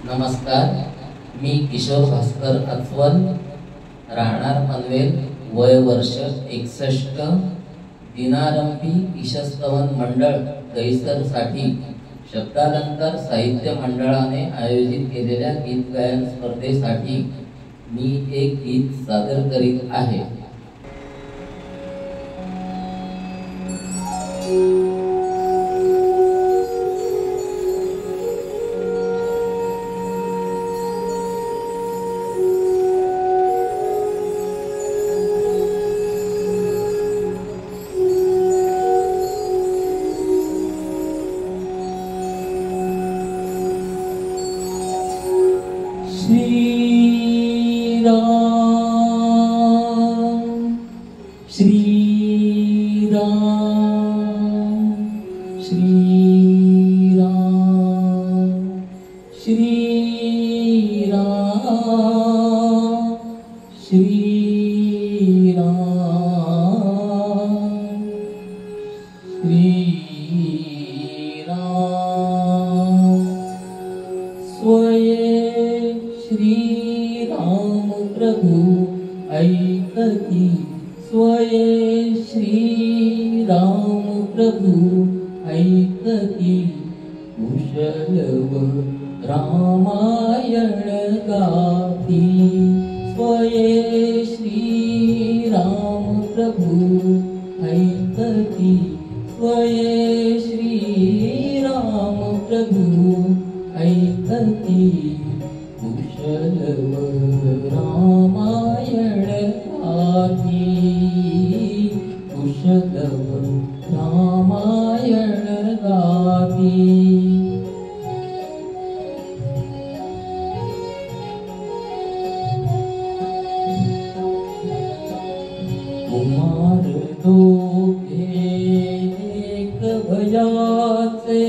नमस्कार, मी किशोर भास्कर अथवन, राहणार पनवेल, वय वर्ष 61, दिनारंभी ईशस्तवन मंडळ दहिसर साठी शब्दालंकार साहित्य मंडळाने आयोजित केलेल्या गीत गायन स्पर्धेसाठी मी एक गीत सादर करीत आहे। श्री राम श्री राम श्री राम श्री राम श्री राम श्री राम स्वये श्री राम प्रभु ऐकती, स्वये श्री राम प्रभु ऐकती, कुशलव रामायण गाती, स्वये श्री राम प्रभु ऐकती, स्वये श्री राम प्रभु ऐकती, कुशलव रामायण गाती, कुशलव रामायण गाती। कुमार दोघे एक भयाचे,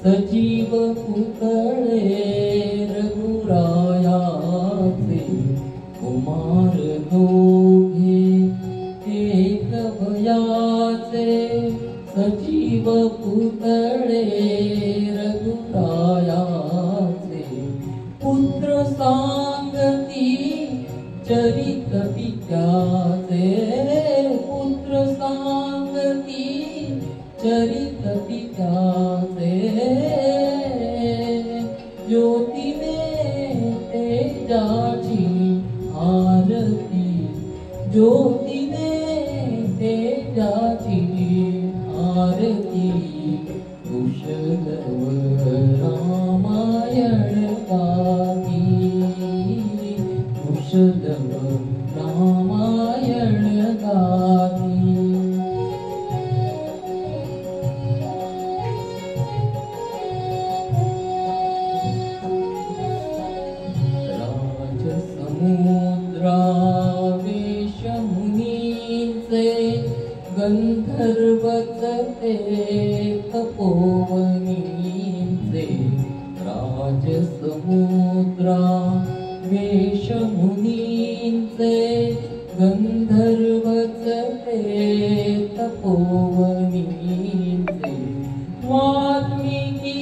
सजीव पुतळे रघुरायाचे, कुमार दोघे एक भयाचे, सजीव पुतळे रघुरायाचे, पुत्र सांगती चरित पित्याचे, पुत्र सांगती चरित पित्याचे, ज्योतीने तेजाची आरती, ज्योतीने तेजाची आरती, कुशलव रामायण गाती, कुशलव रामायण गाती। राजसमुद्रावेश मुनीचे, गंधर्वचते तपोवनीचे, राजसमुद्रावेश मुनीचे, गंधर्वचते तपोवनीचे, वाल्मिकींच्या